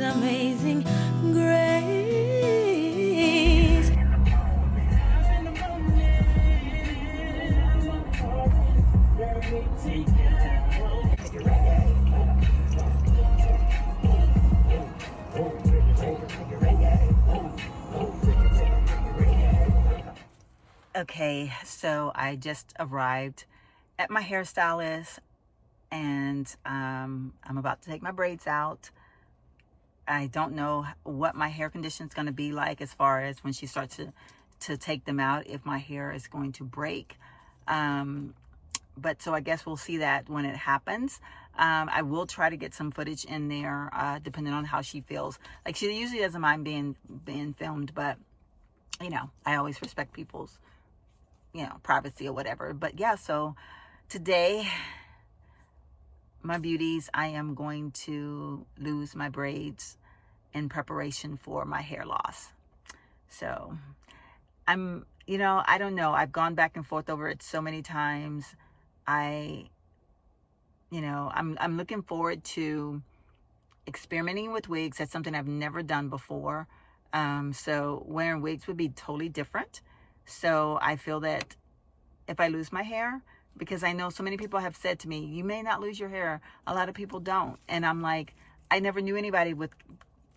Amazing grace. Okay, so I just arrived at my hairstylist, and I'm about to take my braids out. I don't know what my hair condition is going to be like as far as when she starts to take them out, if my hair is going to break. But so I guess we'll see that when it happens. I will try to get some footage in there, depending on how she feels. Like, she usually doesn't mind being filmed, but you know, I always respect people's, you know, privacy or whatever. But yeah, so today, my beauties, I am going to lose my braids in preparation for my hair loss. So you know, I don't know. I've gone back and forth over it so many times. I'm looking forward to experimenting with wigs. That's something I've never done before. So wearing wigs would be totally different. So I feel that if I lose my hair, because I know so many people have said to me, you may not lose your hair. A lot of people don't. And I'm like, I never knew anybody with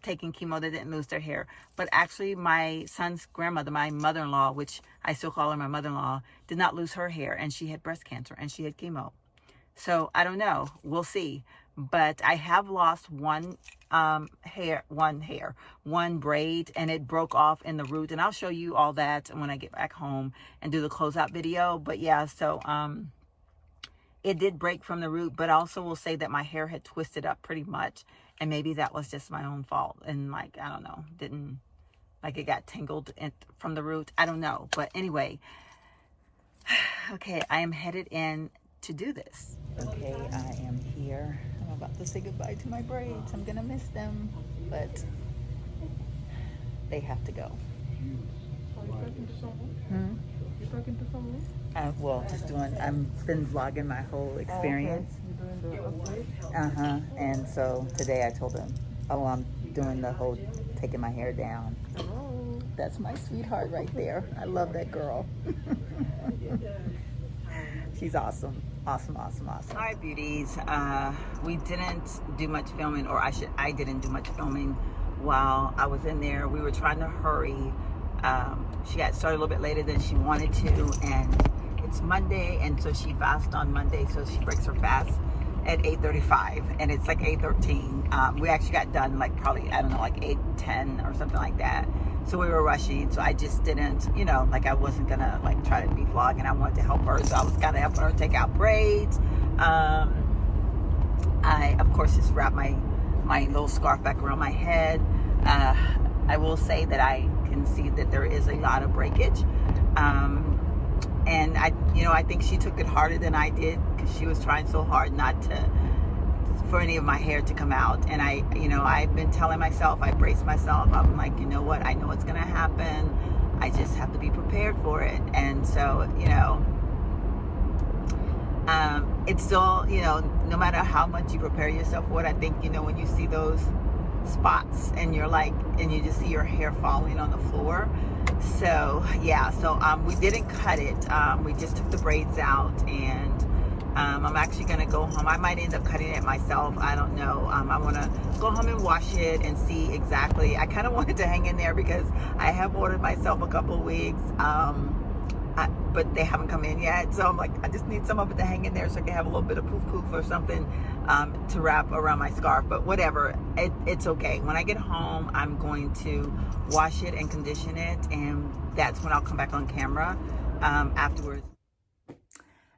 taking chemo that didn't lose their hair. But actually, my son's grandmother, my mother-in-law, which I still call her my mother-in-law, did not lose her hair, and she had breast cancer and she had chemo. So I don't know. We'll see. But I have lost one braid, and it broke off in the root. And I'll show you all that when I get back home and do the closeout video. But yeah, so it did break from the root, but also will say that my hair had twisted up pretty much. And maybe that was just my own fault. And like, I don't know, it got tangled from the root. I don't know. But anyway, okay, I am headed in to do this. Okay, I am here. I'm about to say goodbye to my braids. I'm gonna miss them, but they have to go. Are you talking to someone? You talking to someone? Well, just I've been vlogging my whole experience. Okay. You're doing the update? And so today I told them, oh, I'm doing the whole taking my hair down. Hello. That's my sweetheart right there. I love that girl. She's awesome. Awesome. All right, beauties. We didn't do much filming, or I didn't do much filming while I was in there. We were trying to hurry. She got started a little bit later than she wanted to, and it's Monday, and so she fasts on Monday, so she breaks her fast at 8:35, and it's like 8:13. We actually got done like probably, I don't know, like 8:10 or something like that. So we were rushing, so I just didn't, you know, like I wasn't gonna like try to be vlogging. I wanted to help her, so I was kind of helping her take out braids. I of course just wrapped my little scarf back around my head. I will say that I can see that there is a lot of breakage, and I think she took it harder than I did, because she was trying so hard not for any of my hair to come out. And I've been telling myself, I brace myself, I'm like, you know what, I know it's gonna happen, I just have to be prepared for it. And so, it's still, no matter how much you prepare yourself for it, I think, when you see those spots and and you just see your hair falling on the floor. So yeah, so we didn't cut it, we just took the braids out, and I'm actually gonna go home. I might end up cutting it myself, I don't know. I want to go home and wash it and see exactly. I kind of wanted to hang in there because I have ordered myself a couple wigs, but they haven't come in yet. So I'm like, I just need some of it to hang in there so I can have a little bit of poof or something to wrap around my scarf. But whatever, it's okay. When I get home, I'm going to wash it and condition it, and that's when I'll come back on camera afterwards.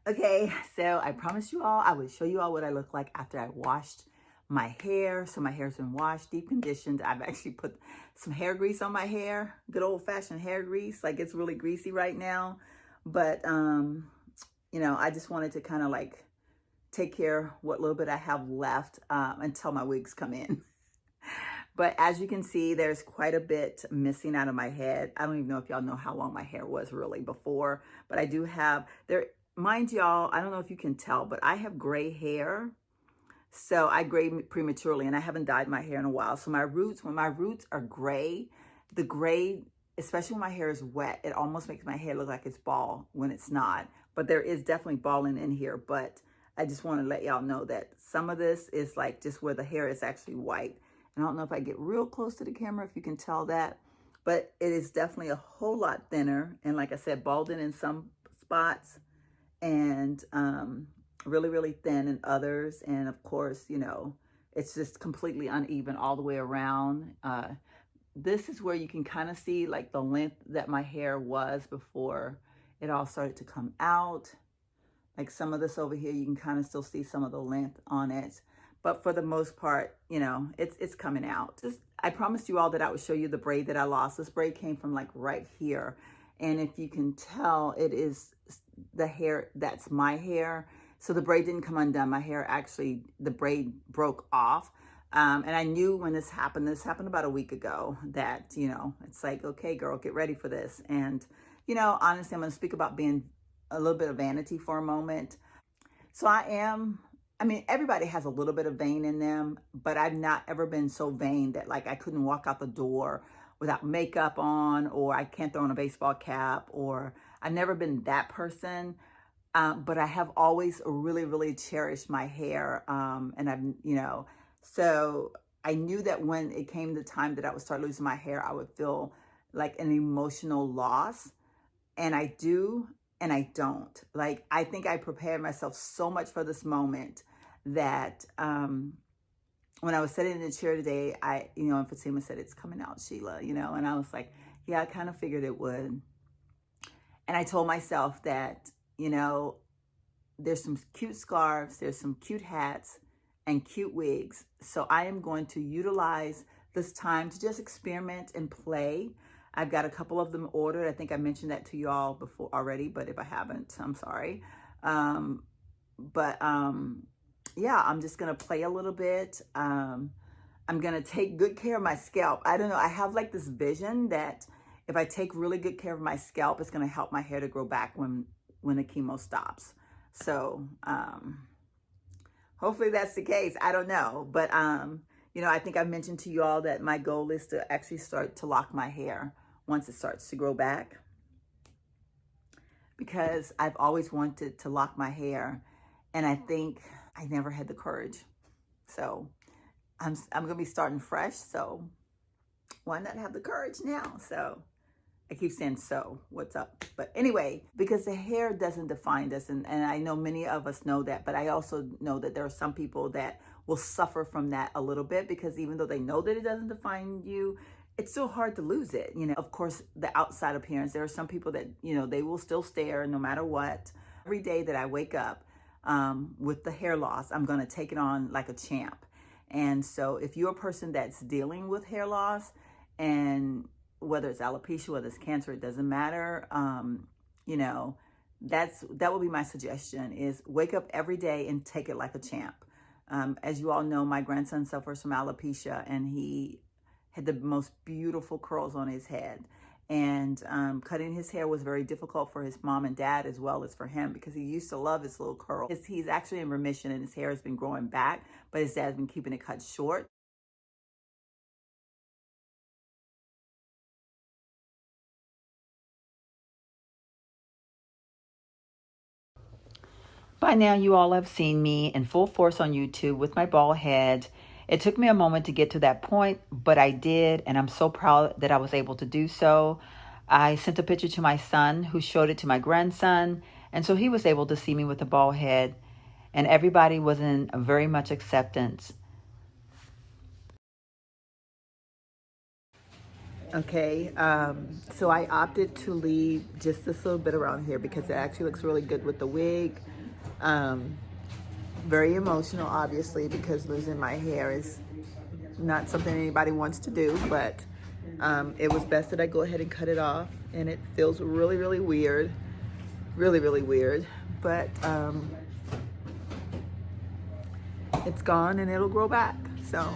Okay, so I promised you all I would show you all what I look like after I washed my hair. So my hair's been washed, deep conditioned. I've actually put some hair grease on my hair, good old-fashioned hair grease. Like, it's really greasy right now, but I just wanted to kind of like take care of what little bit I have left until my wigs come in. But as you can see, there's quite a bit missing out of my head. I don't even know if y'all know how long my hair was really before, but I do have there. mind y'all, I don't know if you can tell, but I have gray hair. So I gray prematurely, and I haven't dyed my hair in a while. So when my roots are gray, the gray, especially when my hair is wet, it almost makes my hair look like it's bald when it's not. But there is definitely balling in here. But I just want to let y'all know that some of this is like just where the hair is actually white. And I don't know if I get real close to the camera, if you can tell that. But it is definitely a whole lot thinner. And like I said, balding in some spots, and really, really thin in others. And of course, you know, it's just completely uneven all the way around. This is where you can kind of see like the length that my hair was before it all started to come out. Like some of this over here, you can kind of still see some of the length on it. But for the most part, you know, it's coming out. I promised you all that I would show you the braid that I lost. This braid came from like right here. And if you can tell, it is the hair, that's my hair. So the braid didn't come undone. My hair actually, the braid broke off. And I knew when this happened about a week ago, that, you know, it's like, okay, girl, get ready for this. And, you know, honestly, I'm going to speak about being a little bit of vanity for a moment. So I mean, everybody has a little bit of vain in them, but I've not ever been so vain that like I couldn't walk out the door without makeup on, or I can't throw on a baseball cap, or I've never been that person. But I have always really, really cherished my hair. And I've, you know, so I knew that when it came the time that I would start losing my hair, I would feel like an emotional loss. And I do, and I don't. Like, I think I prepared myself so much for this moment that when I was sitting in the chair today, you know, and Fatima said, it's coming out, Sheila, you know, and I was like, yeah, I kind of figured it would. And I told myself that, you know, there's some cute scarves, there's some cute hats and cute wigs. So I am going to utilize this time to just experiment and play. I've got a couple of them ordered. I think I mentioned that to you all before already, but if I haven't, I'm sorry. Yeah, I'm just gonna play a little bit. I'm gonna take good care of my scalp. I don't know, I have like this vision that if I take really good care of my scalp, it's gonna help my hair to grow back when the chemo stops. So hopefully that's the case. I don't know, but you know, I think I mentioned to you all that my goal is to actually start to lock my hair once it starts to grow back, because I've always wanted to lock my hair, and I think I never had the courage. So I'm gonna be starting fresh, so why not have the courage now? So I keep saying, so what's up? But anyway, because the hair doesn't define us, and I know many of us know that, but I also know that there are some people that will suffer from that a little bit, because even though they know that it doesn't define you, it's still hard to lose it. You know, of course, the outside appearance, there are some people that, you know, they will still stare no matter what. Every day that I wake up with the hair loss, I'm going to take it on like a champ. And so if you're a person that's dealing with hair loss, and whether it's alopecia, whether it's cancer, it doesn't matter. You know, that will be my suggestion, is wake up every day and take it like a champ. As you all know, my grandson suffers from alopecia, and he had the most beautiful curls on his head. And cutting his hair was very difficult for his mom and dad, as well as for him, because he used to love his little curl. He's actually in remission, and his hair has been growing back, but his dad's been keeping it cut short. By now, you all have seen me in full force on YouTube with my bald head. It took me a moment to get to that point, but I did, and I'm so proud that I was able to do so. I sent a picture to my son, who showed it to my grandson, and so he was able to see me with a bald head, and everybody was in very much acceptance. Okay, so I opted to leave just this little bit around here because it actually looks really good with the wig. Very emotional, obviously, because losing my hair is not something anybody wants to do, but it was best that I go ahead and cut it off, and it feels really, really weird, really, really weird, but it's gone and it'll grow back, so.